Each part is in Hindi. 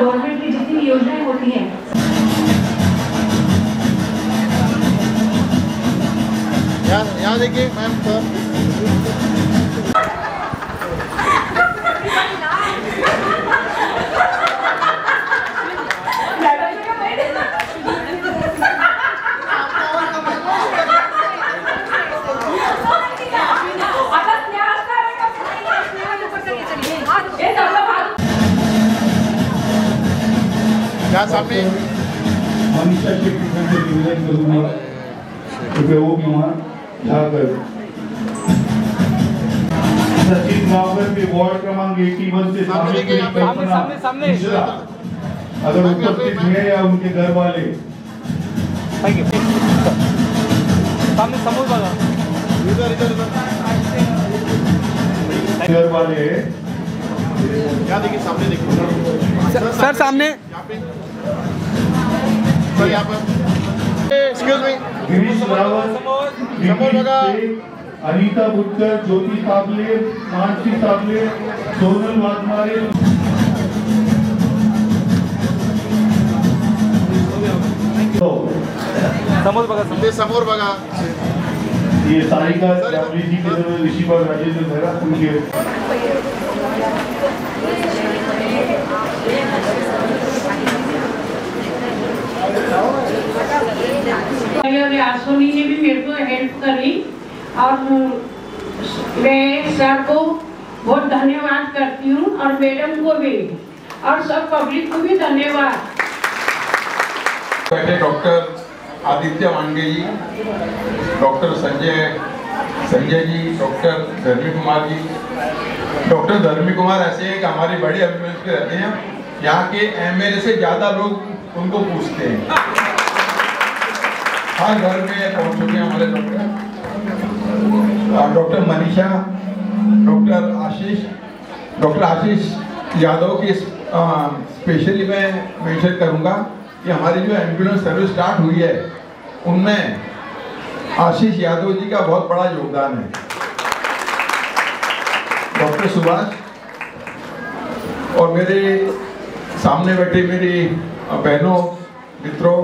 गवर्नमेंट की जितनी योजनाएं होती हैं। यहाँ देखिए मैम सर। क्या सामने मनीषा शेट्टी से निवेदन करूंगा कि वो भी वहाँ जाकर सचिन गांवकर के वार्ड क्रमांक 81 से सामने अगर उपस्थित है या उनके घर वाले सामने समूह वाला घर वाले क्या देखिए सामने देखिए सर सामने सर यहाँ पर एक्सक्यूज मी गिरीश रावत अनीता बुटकर ज्योति साबले मानसी साबले सोनल वाघमारे समोर बघा ये सारिका जावली जी के ऋषिबाग राजेंद्र धरा उनके आसोनी ने भी मेरे को हेल्प करी और मैं सर को बहुत धन्यवाद करती हूँ और मैडम को भी और सब पब्लिक को भी धन्यवाद। बैठे डॉक्टर आदित्य मांडे जी, डॉक्टर संजय जी, डॉक्टर धर्मी कुमार जी। डॉक्टर धर्मी कुमार ऐसे हैं कि हमारी बड़ी एम्बुलेंस पे रहते हैं, यहाँ के एमएलए से ज़्यादा लोग उनको पूछते हैं, हर घर में पहुँच चुके हैं हमारे डॉक्टर। डॉक्टर मनीषा, डॉक्टर आशीष यादव की स्पेशली मैं मेंशन करूँगा कि हमारी जो एम्बुलेंस सर्विस स्टार्ट हुई है उनमें आशीष यादव जी का बहुत बड़ा योगदान है। डॉक्टर सुभाष और मेरे सामने बैठे मेरी बहनों मित्रों,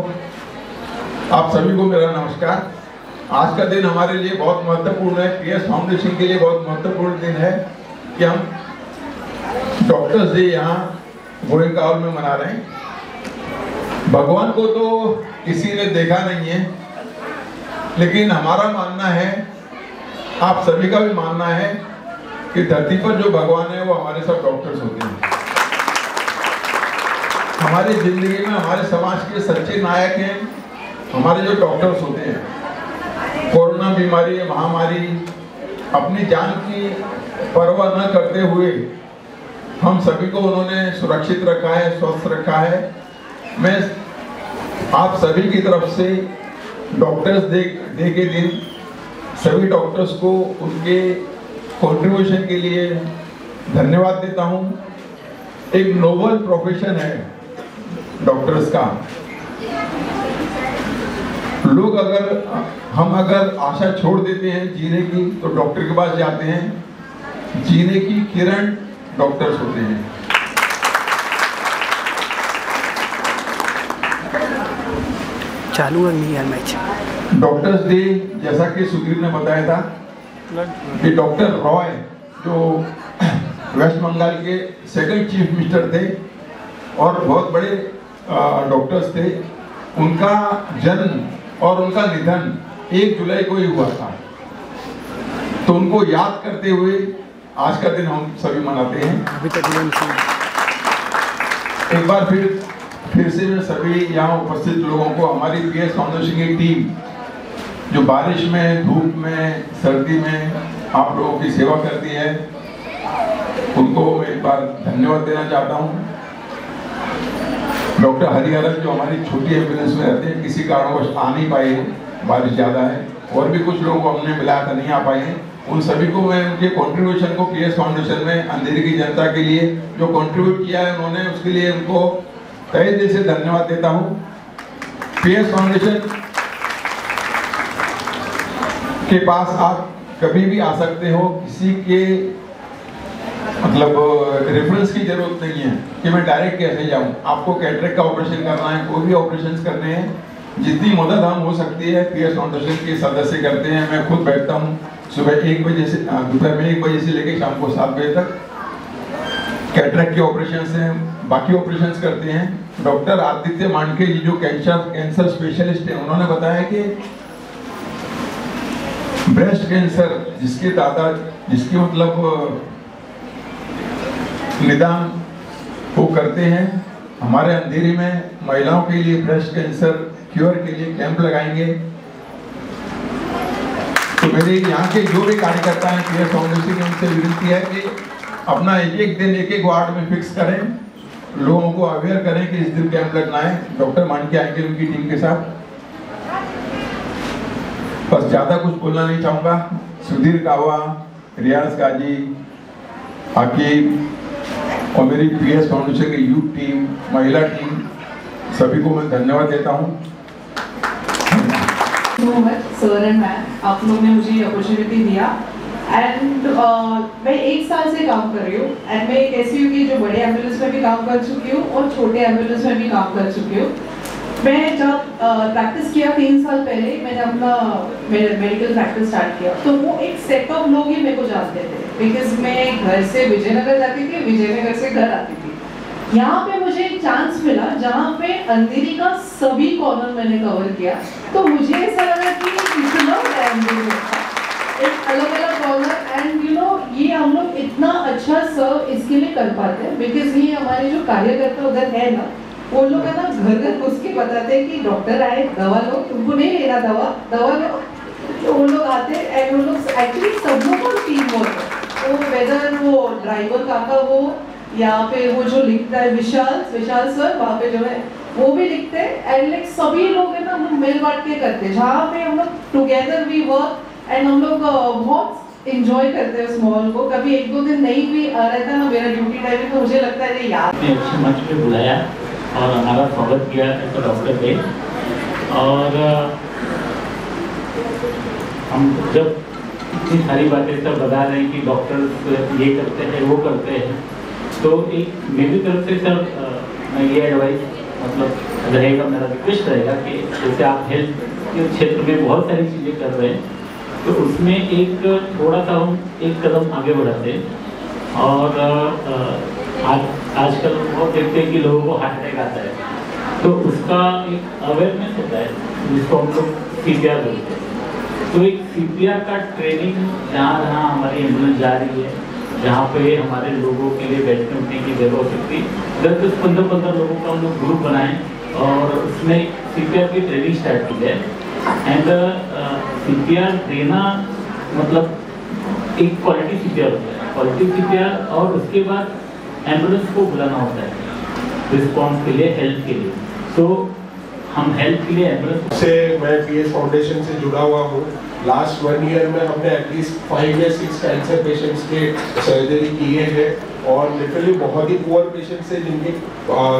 आप सभी को मेरा नमस्कार। आज का दिन हमारे लिए बहुत महत्वपूर्ण है, पीएस फाउंडेशन के लिए बहुत महत्वपूर्ण दिन है कि हम डॉक्टर्स डे यहाँ गोयनका हॉल में मना रहे हैं। भगवान को तो किसी ने देखा नहीं है, लेकिन हमारा मानना है, आप सभी का भी मानना है कि धरती पर जो भगवान है वो हमारे सब डॉक्टर्स होते हैं। हमारी जिंदगी में हमारे समाज के सच्चे नायक हैं हमारे जो डॉक्टर्स होते हैं। कोरोना बीमारी, महामारी, अपनी जान की परवाह न करते हुए हम सभी को उन्होंने सुरक्षित रखा है, स्वस्थ रखा है। मैं आप सभी की तरफ से डॉक्टर्स डे के दिन सभी डॉक्टर्स को उनके कंट्रीब्यूशन के लिए धन्यवाद देता हूं। एक नोबल प्रोफेशन है डॉक्टर्स का। लोग हम अगर आशा छोड़ देते हैं जीने की तो डॉक्टर के पास जाते हैं। जीने की किरण डॉक्टर्स होते हैं। चालू है नहीं यार मैच। डॉक्टर्स डे जैसा कि सुधीर ने बताया था कि डॉक्टर रॉय जो वेस्ट बंगाल के सेकंड चीफ मिनिस्टर थे और बहुत बड़े डॉक्टर्स थे, उनका जन्म और उनका निधन 1 जुलाई को ही हुआ था। तो उनको याद करते हुए आज का दिन हम सभी मनाते हैं। अभी तक एक बार फिर से मैं सभी यहाँ उपस्थित लोगों को, हमारी पीएस फाउंडेशन की टीम जो बारिश में, धूप में, सर्दी में आप लोगों की सेवा करती है, उनको मैं एक बार धन्यवाद देना चाहता हूँ। डॉक्टर हरिहरन जो हमारी छोटी एम्बुलेंस में रहते हैं, किसी कारणवश आ नहीं पाए हैं, बारिश ज़्यादा है, और भी कुछ लोगों को हमने मिलाया था नहीं आ पाए हैं। उन सभी को मैं उनके कंट्रीब्यूशन को पीएस फाउंडेशन में अंधेरी की जनता के लिए जो कंट्रीब्यूट किया है उन्होंने, उसके लिए उनको तहे दिल से धन्यवाद देता हूँ। पीएस फाउंडेशन के पास आप कभी भी आ सकते हो, किसी के मतलब रेफरेंस की जरूरत नहीं है कि मैं डायरेक्ट कैसे जाऊं। आपको कैटरेक्ट का ऑपरेशन करना है, कोई भी ऑपरेशन करने हैं, जितनी मदद हम हो सकती है पीएस फाउंडेशन के सदस्य करते हैं। मैं खुद बैठता हूं सुबह 1 बजे से दोपहर में 1 बजे से लेकर शाम को 7 बजे तक। कैटरेक्ट के ऑपरेशन हैं, बाकी ऑपरेशंस करते हैं। डॉक्टर आदित्य मांडके जी जो कैंसर स्पेशलिस्ट हैं, उन्होंने बताया कि ब्रेस्ट कैंसर जिसकी मतलब निदान वो करते हैं। हमारे अंधेरी में महिलाओं के लिए ब्रेस्ट कैंसर क्योर के लिए कैंप लगाएंगे। तो मेरे यहाँ के जो भी कार्यकर्ता हैं पीएस फाउंडेशन की, उनसे विनती है कि अपना एक दिन एक वार्ड में फिक्स करें, लोगों को अवेयर करें कि इस दिन कैंप लगना है। डॉक्टर मांडके आएंगे उनकी टीम के साथ। बस ज्यादा कुछ बोलना नहीं चाहूंगा। सुधीर कावा, रियाज काजी, आकिब और मेरी पीएस फाउंडेशन की यूथ टीम, महिला टीम, सभी को मैं धन्यवाद देता हूँ। सर एंड मैम, आप लोग ने मुझे अपॉर्चुनिटी दिया एंड मैं 1 साल से काम कर रही हूँ एंड मैं एक ऐसी हूँ कि जो बड़े एम्बुलेंस में भी काम कर चुकी हूँ और छोटे एम्बुलेंस में भी काम कर चुकी हूँ। मैं जब प्रैक्टिस किया 3 साल पहले, मैंने अपना मेडिकल प्रैक्टिस स्टार्ट किया, तो वो एक सेट ऑफ लोग ही मेरे को जानते थे, बिकॉज मैं घर से विजयनगर जाती थी, विजयनगर से घर आती थी। यहाँ पे मुझे एक चांस मिला जहाँ पे अंधेरी का सभी कॉर्नर मैंने कवर किया, तो मुझे ऐसा लगा कि इतना एक अलग अलग कॉर्नर एंड ये हम लोग इतना अच्छा सर्व इसके लिए कर पाते हैं, बिकॉज ये हमारे जो कार्यकर्ता उधर है ना, वो लोग है ना घर घर घुस के बताते हैं कि डॉक्टर आए, दवा लो, तुमको नहीं लेना दवा लो। तो वो लोग आते हैं एंड वो लोग एक्चुअली सब लोग का टीम वर्क है, तो वेदर वो ड्राइवर काका हो या फिर वो जो लिखता है विशाल सर, वहाँ पे जो है वो भी लिखते हैं एंड लाइक सभी लोग है ना हम लोग मिल बांट के करते हैं, जहाँ पे हम लोग टुगेदर वी वर्क एंड हम लोग बहुत इंजॉय करते हैं उस मॉल को। कभी 1-2 दिन नहीं भी रहता ना मेरा ड्यूटी टाइम, तो मुझे लगता है यार अच्छे मंच पे बुलाया और हमारा स्वागत किया ऐसा डॉक्टर ने। और हम जब इतनी सारी बातें सब बता रहे हैं कि डॉक्टर ये करते हैं वो करते हैं, तो एक मेरी तरफ से सर मैं ये एडवाइस मतलब रहेगा, मेरा रिक्वेस्ट रहेगा कि जैसे आप हेल्थ के क्षेत्र में बहुत सारी चीज़ें कर रहे हैं, तो उसमें एक थोड़ा सा हम एक कदम आगे बढ़ाते हैं। और आजकल बहुत देखते हैं कि लोगों को हार्ट अटैक आता है, तो उसका एक अवेयरनेस होता है जिसको हम लोग CPR बोलते हैं। तो एक CPR का ट्रेनिंग जहाँ जहाँ हमारी एम्बुलेंस जा रही है, जहाँ पे हमारे लोगों के लिए बैठने उठने की जगह हो सकती है, 10-15 लोगों का हम लोग ग्रुप बनाएं और उसमें CPR की ट्रेनिंग स्टार्ट की जाए। एंड CPR देना मतलब एक क्वालिटी CPR होता है, क्वालिटी CPR, और उसके बाद एम्बुलेंस को बुलाना होता है रिस्पॉन्स के लिए, हेल्थ के लिए। तो हम हेल्थ के लिए एम्बुलेंस से मैं पीएस फाउंडेशन से जुड़ा हुआ हूँ। लास्ट 1 ईयर में हमने एटलीस्ट 5 या 6 कैंसर पेशेंट्स के सर्जरी किए हैं और लिटरली बहुत ही पुअर पेशेंट्स हैं जिनकी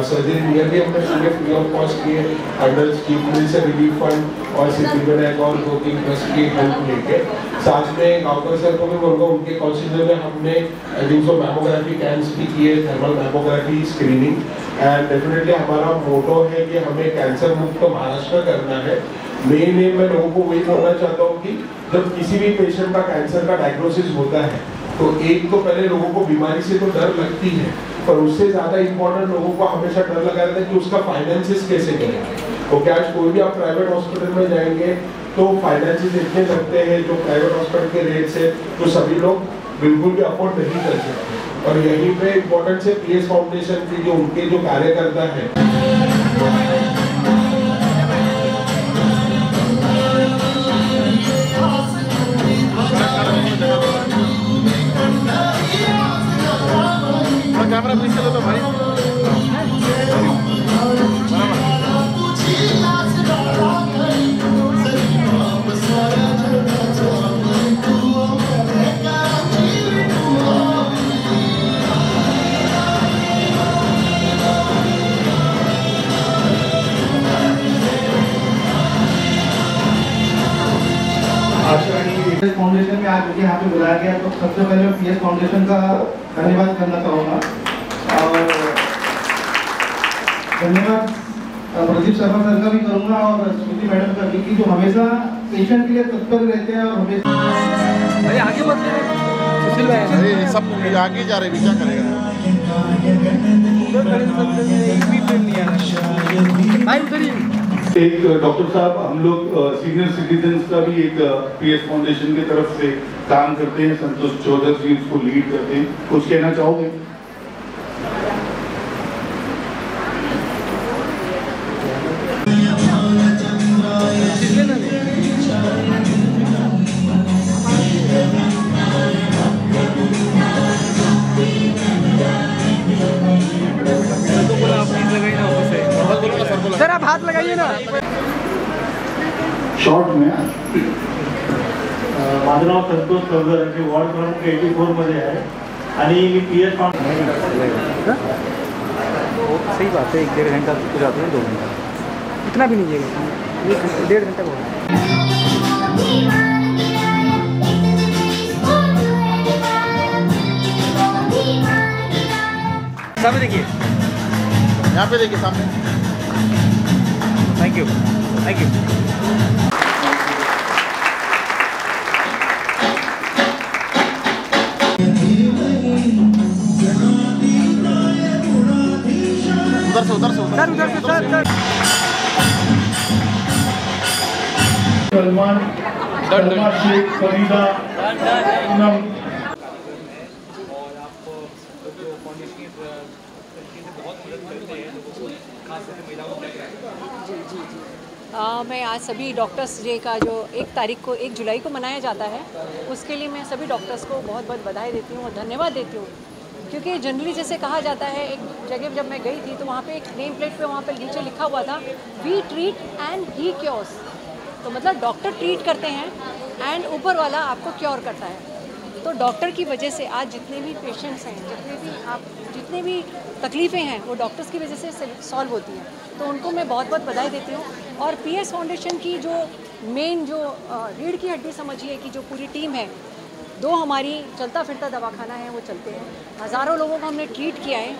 सर्जरी नियरली हमने पूरे फ्री ऑफ कॉस्ट किए under chief minister relief fund और सिद्धिविनायक और 2-3 ट्रस्ट की हेल्प लेके। साथ में गांवकर सर को भी बोलूँगा, उनके कॉन्स्टिट्यूशन में हमने जिनको मैमोग्राफी कैंप्स भी किए, thermal mammography screening. And definitely हमारा मोटो है कि हमें कैंसर मुक्त महाराष्ट्र करना है। मेन मैं लोगों को वही बोलना चाहता हूँ कि जब किसी भी पेशेंट का कैंसर का डायग्नोसिस होता है तो एक तो पहले लोगों को बीमारी से तो डर लगती है, पर उससे ज़्यादा इम्पोर्टेंट लोगों को हमेशा डर लगा रहता है कि उसका फाइनेंसिस कैसे करेंगे। तो क्या आज कोई भी आप प्राइवेट हॉस्पिटल में जाएंगे तो फाइनेंसिस इतने लगते हैं जो प्राइवेट हॉस्पिटल के रेट से तो सभी लोग बिल्कुल भी अफोर्ड नहीं कर सकते। और यहीं पे इम्पोर्टेंस है पीएस फाउंडेशन की, जो उनके जो कार्यकर्ता है कैमरा पीछे चलो तो भाई। आज मुझे यहाँ पे बुलाया गया, तो सबसे पहले मैं PS फाउंडेशन का धन्यवाद करना चाहूँगा। और धन्यवाद प्रदीप शर्मा सर का भी करूँगा और स्मृति मैडम का भी, जो हमेशा पेशेंट के लिए तत्पर रहते हैं और हमेशा आगे बढ़ते सुशील भाई। अरे सब आगे जा रहे, क्या करेगा एक डॉक्टर साहब, हम लोग सीनियर सिटीजन्स का भी एक PS फाउंडेशन की तरफ से काम करते हैं। संतोष चौधरी जी उसको लीड करते हैं, कुछ कहना चाहोगे? सर आप हाथ लगाइए ना शॉर्ट में। माझं नाव संतोष चौधरी, मी वॉर्ड क्रमांक 84 मध्ये आहे आणि मी PS सही बात है, 1-1.5 घंटा तो जाते हैं, 2 घंटा इतना भी नहीं जाएगा, 1-1.5 घंटा बहुत है। सामने देखिए, यहाँ पे देखिए सामने। Thank you, thank you. उधर से सर सलमान शेख, फरीदा, पूनम। मैं आज सभी डॉक्टर्स डे का जो 1 तारीख को 1 जुलाई को मनाया जाता है, उसके लिए मैं सभी डॉक्टर्स को बहुत बहुत बधाई देती हूँ और धन्यवाद देती हूँ। क्योंकि जनरली जैसे कहा जाता है, एक जगह जब मैं गई थी तो वहाँ पे एक नेम प्लेट पे वहाँ पे नीचे लिखा हुआ था, we treat and he cures. तो मतलब डॉक्टर ट्रीट करते हैं एंड ऊपर वाला आपको क्योर करता है। तो डॉक्टर की वजह से आज जितने भी पेशेंट्स हैं, जितने भी तकलीफ़ें हैं, वो डॉक्टर्स की वजह से सॉल्व होती हैं। तो उनको मैं बहुत बहुत बधाई देती हूँ। और PS फाउंडेशन की जो मेन जो रीढ़ की हड्डी समझिए कि जो पूरी टीम है, 2 हमारी चलता फिरता दवाखाना है, वो चलते हैं, हज़ारों लोगों को हमने ट्रीट किया है।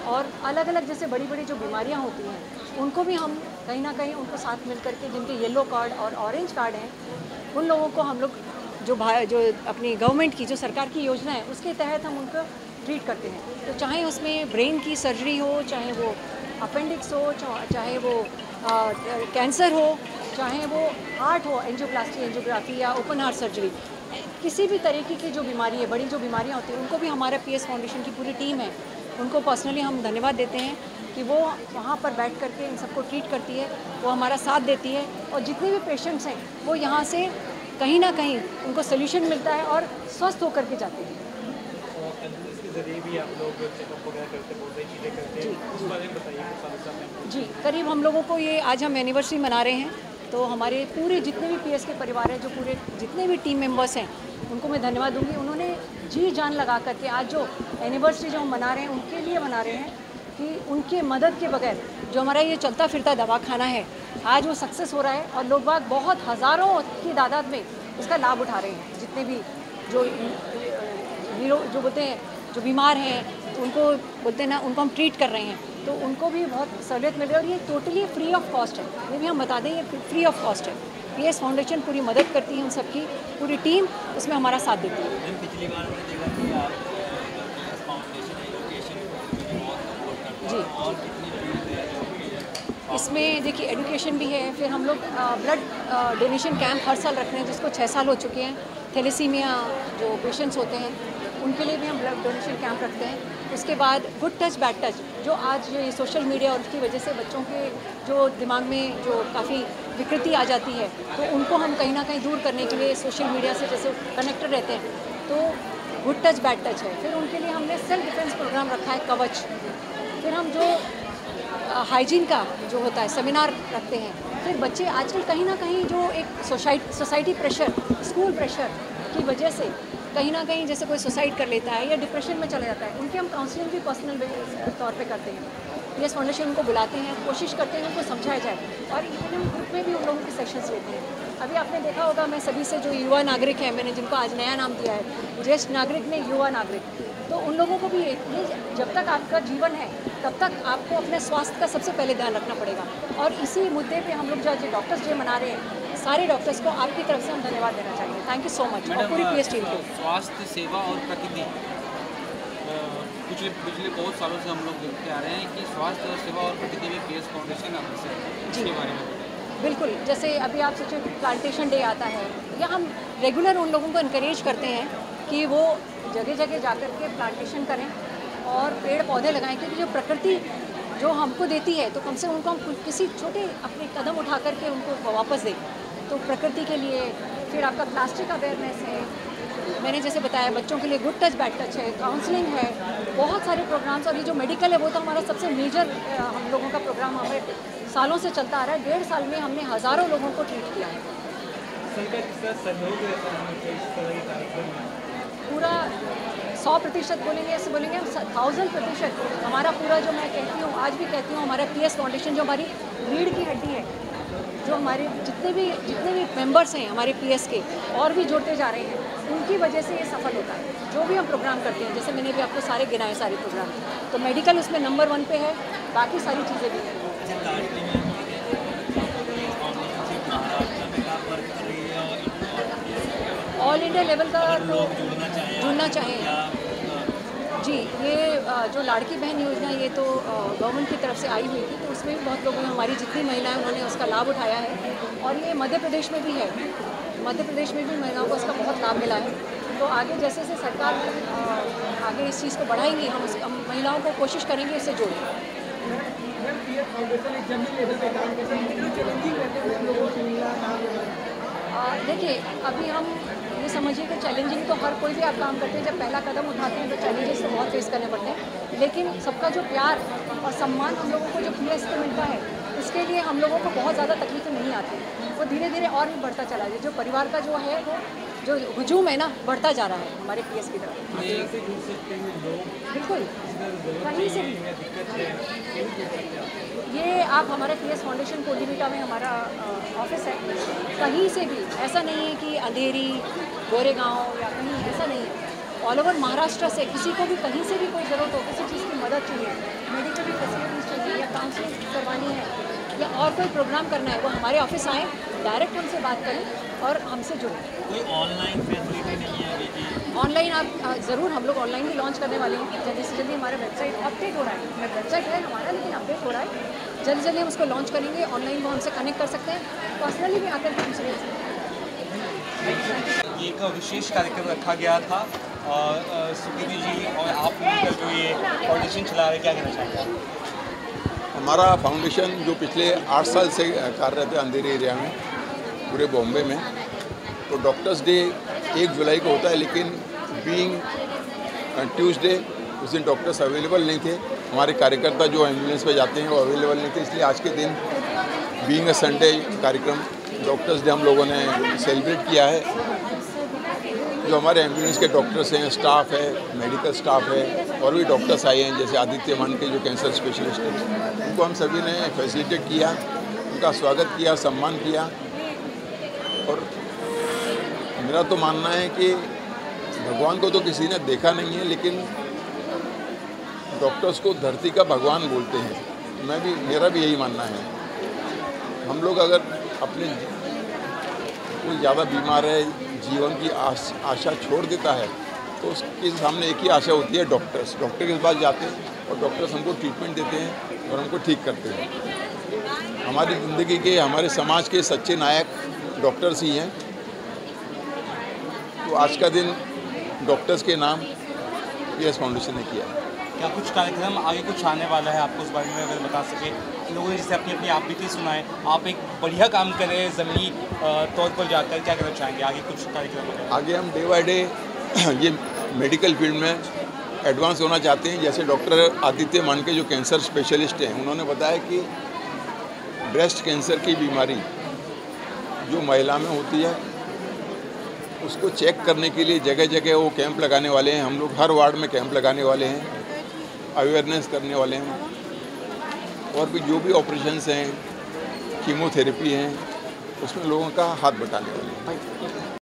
और अलग अलग जैसे बड़ी बड़ी जो बीमारियां होती हैं, उनको भी हम कहीं ना कहीं उनको साथ मिल करके, जिनके येलो कार्ड और ऑरेंज कार्ड हैं, उन लोगों को हम लोग जो अपनी गवर्नमेंट की जो सरकार की योजना है, उसके तहत हम उनको ट्रीट करते हैं। तो चाहे उसमें ब्रेन की सर्जरी हो, चाहे वो अपेंडिक्स हो, चाहे वो कैंसर हो, चाहे वो हार्ट हो, एंजियोप्लास्टी, एंजियोग्राफी या ओपन हार्ट सर्जरी, किसी भी तरीके की जो बीमारी है, बड़ी जो बीमारियां होती हैं, उनको भी हमारा PS फाउंडेशन की पूरी टीम है, उनको पर्सनली हम धन्यवाद देते हैं कि वो वहाँ पर बैठ करके इन सबको ट्रीट करती है, वो हमारा साथ देती है। और जितने भी पेशेंट्स हैं, वो यहाँ से कहीं ना कहीं उनको सोल्यूशन मिलता है और स्वस्थ होकर के जाते हैं। जी, करीब हम लोगों को ये आज हम एनिवर्सरी मना रहे हैं, तो हमारे पूरे जितने भी PS के परिवार हैं, जो पूरे जितने भी टीम मेंबर्स हैं, उनको मैं धन्यवाद दूंगी। उन्होंने जी जान लगा करके आज जो एनिवर्सरी जो हम मना रहे हैं, उनके लिए मना रहे हैं कि उनके मदद के बगैर जो हमारा ये चलता फिरता दवाखाना है, आज वो सक्सेस हो रहा है और लोग बाग बहुत हज़ारों की तादाद में उसका लाभ उठा रहे हैं। जितने भी जो बोलते हैं, जो बीमार हैं, उनको बोलते हैं ना, उनको हम ट्रीट कर रहे हैं, तो उनको भी बहुत सहूलियत मिल रही है। और ये टोटली फ्री ऑफ कॉस्ट है, ये भी हम बता दें, ये फ्री ऑफ कॉस्ट है। PS फाउंडेशन पूरी मदद करती है, उन सबकी पूरी टीम उसमें हमारा साथ देती है। पिछली बार मैंने देखा कि आप PS फाउंडेशन एजुकेशन बहुत जी, और कितनी इसमें देखिए एजुकेशन भी है, फिर हम लोग ब्लड डोनेशन कैंप हर साल रख रहे हैं, जिसको 6 साल हो चुके हैं। थैलेसीमिया जो पेशेंट्स होते हैं, उनके लिए भी हम ब्लड डोनेशन कैंप रखते हैं। उसके बाद गुड टच बैड टच, जो आज ये सोशल मीडिया और उसकी वजह से बच्चों के जो दिमाग में जो काफ़ी विकृति आ जाती है, तो उनको हम कहीं ना कहीं दूर करने के लिए सोशल मीडिया से जैसे कनेक्टेड रहते हैं, तो गुड टच बैड टच है। फिर उनके लिए हमने सेल्फ डिफेंस प्रोग्राम रखा है, कवच। फिर हम जो हाइजीन का जो होता है सेमिनार रखते हैं। फिर बच्चे आजकल कहीं ना कहीं जो एक सोसाइटी प्रेशर, स्कूल प्रेशर की वजह से कहीं ना कहीं जैसे कोई सुसाइड कर लेता है या डिप्रेशन में चला जाता है, उनकी हम काउंसलिंग भी पर्सनल तौर पे करते हैं। PS फाउंडेशन उनको बुलाते हैं, कोशिश करते हैं उनको समझाया जाए, और इवन हम ग्रुप में भी उन लोगों के सेशंस लेते हैं। अभी आपने देखा होगा, मैं सभी से जो युवा नागरिक हैं, मैंने जिनको आज नया नाम दिया है ज्येष्ठ नागरिक ने युवा नागरिक, तो उन लोगों को भी ये जब तक आपका जीवन है तब तक आपको अपने स्वास्थ्य का सबसे पहले ध्यान रखना पड़ेगा। और इसी मुद्दे पे हम लोग जो आज डॉक्टर्स डे मना रहे हैं, सारे डॉक्टर्स को आपकी तरफ से हम धन्यवाद देना चाहिए। Thank you so much. और पूरी पीएस टीम को। स्वास्थ्य सेवा और प्रकृति, पिछले बहुत सालों से हम लोग देखते आ रहे हैं कि स्वास्थ्य सेवा और प्रकृति में पीएस फाउंडेशन अग्रसर है, इसके बारे में बिल्कुल। जैसे अभी आप सोचिए प्लांटेशन डे आता है, या हम रेगुलर उन लोगों को इनकरेज करते हैं कि वो जगह जगह जाकर के प्लांटेशन करें और पेड़ पौधे लगाएं, क्योंकि जो प्रकृति जो हमको देती है तो कम से कम उनको हम किसी छोटे अपने कदम उठा करके उनको वापस दें। तो प्रकृति के लिए फिर आपका प्लास्टिक अवेयरनेस है, मैंने जैसे बताया बच्चों के लिए गुड टच बैड टच है, काउंसलिंग है, बहुत सारे प्रोग्राम्स। और ये जो मेडिकल है वो तो हमारा सबसे मेजर हम लोगों का प्रोग्राम हमें सालों से चलता आ रहा है। 1.5 साल में हमने हज़ारों लोगों को ट्रीट किया है। पूरा 100% बोलेंगे, ऐसे बोलेंगे हम 1000%। हमारा पूरा जो मैं कहती हूँ, आज भी कहती हूँ, हमारा पीएस फाउंडेशन जो हमारी रीढ़ की हड्डी है, जो हमारे जितने भी मेंबर्स हैं हमारे पीएस के और भी जुड़ते जा रहे हैं, उनकी वजह से ये सफल होता है। जो भी हम प्रोग्राम करते हैं, जैसे मैंने भी आपको सारे गिनाए सारे प्रोग्राम, तो मेडिकल उसमें नंबर 1 पे है, बाकी सारी चीज़ें भी हैं। ऑल इंडिया लेवल का तो जुड़ना चाहें जी। ये जो लाड़की बहन योजना, ये तो गवर्नमेंट की तरफ से आई हुई थी, तो उसमें भी बहुत लोगों ने, हमारी जितनी महिलाएं, उन्होंने उसका लाभ उठाया है। और ये मध्य प्रदेश में भी है, मध्य प्रदेश में भी महिलाओं को इसका बहुत लाभ मिला है। तो आगे जैसे जैसे सरकार आगे इस चीज़ को बढ़ाएंगी, हम महिलाओं को कोशिश करेंगे इससे जोड़ें। देखिए, अभी हम ये समझिए कि चैलेंजिंग तो हर कोई भी आप काम करते हैं, जब पहला कदम उठाते हैं तो चैलेंजेस तो बहुत फेस करने पड़ते हैं, लेकिन सबका जो प्यार और सम्मान हम लोगों को जो पीएस को मिलता है, उसके लिए हम लोगों को बहुत ज़्यादा तकलीफें नहीं आती, वो धीरे धीरे और भी बढ़ता चला जाए। जो परिवार का जो है वो जो हुजूम है ना, बढ़ता जा रहा है हमारे पीएस की तरफ। बिल्कुल, कहीं से भी ये आप हमारे पीएस फाउंडेशन कोलीविटा में हमारा ऑफिस है, कहीं से भी ऐसा नहीं है कि अंधेरी, गोरेगांव या कहीं, ऐसा नहीं है। ऑल ओवर महाराष्ट्र से किसी को भी कहीं से भी कोई ज़रूरत हो, किसी चीज़ की मदद चाहिए, मेडिकल फैसिलिटीज़ चाहिए या काउंसलिंग करवानी है या और कोई प्रोग्राम करना है, वो हमारे ऑफिस आएँ, डायरेक्ट हमसे बात करें और हमसे जुड़ें। कोई ऑनलाइन फैसिलिटी नहीं है अभी की? ऑनलाइन आप ज़रूर, हम लोग ऑनलाइन भी लॉन्च करने वाले हैं। जल्दी से जल्दी हमारा वेबसाइट अपडेट हो रहा है, वेबसाइट है हमारा लेकिन अपडेट हो रहा है, जल्दी जल्दी हम उसको लॉन्च करेंगे। ऑनलाइन वो हमसे कनेक्ट कर सकते हैं, पर्सनली भी आकर के हमसे मिल सकते हैं। ये एक विशेष कार्यक्रम रखा गया था और सुकृति जी और आप मिलकर जो ये फाउंडेशन चला रहे, क्या कहना चाहेंगे? हमारा फाउंडेशन जो पिछले 8 साल से कार्यरत है अंधेरी एरिया में, पूरे बॉम्बे में, तो डॉक्टर्स डे 1 जुलाई को होता है, लेकिन बीइंग ट्यूसडे उस दिन डॉक्टर्स अवेलेबल नहीं थे। हमारे कार्यकर्ता जो एम्बुलेंस पे जाते हैं वो अवेलेबल नहीं थे, इसलिए आज के दिन बीइंग अ संडे कार्यक्रम डॉक्टर्स डे हम लोगों ने सेलिब्रेट किया है। जो हमारे एम्बुलेंस के डॉक्टर्स हैं, स्टाफ है, मेडिकल स्टाफ है, और भी डॉक्टर्स आए हैं, जैसे आदित्य मान के जो कैंसर स्पेशलिस्ट हैं, उनको हम सभी ने फैसिलिटेट किया, उनका स्वागत किया, सम्मान किया। और मेरा तो मानना है कि भगवान को तो किसी ने देखा नहीं है, लेकिन डॉक्टर्स को धरती का भगवान बोलते हैं। मेरा भी यही मानना है। हम लोग अगर अपने कोई ज़्यादा बीमार है, जीवन की आशा छोड़ देता है, तो उसके सामने एक ही आशा होती है, डॉक्टर्स। डॉक्टर के पास जाते हैं और डॉक्टर्स हमको ट्रीटमेंट देते हैं और हमको ठीक करते हैं। हमारी ज़िंदगी के, हमारे समाज के सच्चे नायक डॉक्टर्स ही हैं। तो आज का दिन डॉक्टर्स के नाम पीएस फाउंडेशन ने किया है। क्या कुछ कार्यक्रम आगे कुछ आने वाला है, आपको उस बारे में अगर बता सके? लोगों ने जैसे अपनी अपनी आप बीती सुनाए, आप एक बढ़िया काम कर रहे हैं ज़मीनी तौर पर जाकर, क्या करना चाहेंगे आगे कुछ कार्यक्रम? आगे हम डे बाय डे ये मेडिकल फील्ड में एडवांस होना चाहते हैं। जैसे डॉक्टर आदित्य मान के जो कैंसर स्पेशलिस्ट हैं, उन्होंने बताया कि ब्रेस्ट कैंसर की बीमारी जो महिला में होती है, उसको चेक करने के लिए जगह जगह वो कैंप लगाने वाले हैं। हम लोग हर वार्ड में कैंप लगाने वाले हैं, अवेयरनेस करने वाले हैं। और भी जो भी ऑपरेशंस हैं, कीमोथेरेपी हैं, उसमें लोगों का हाथ बटाने वाले हैं।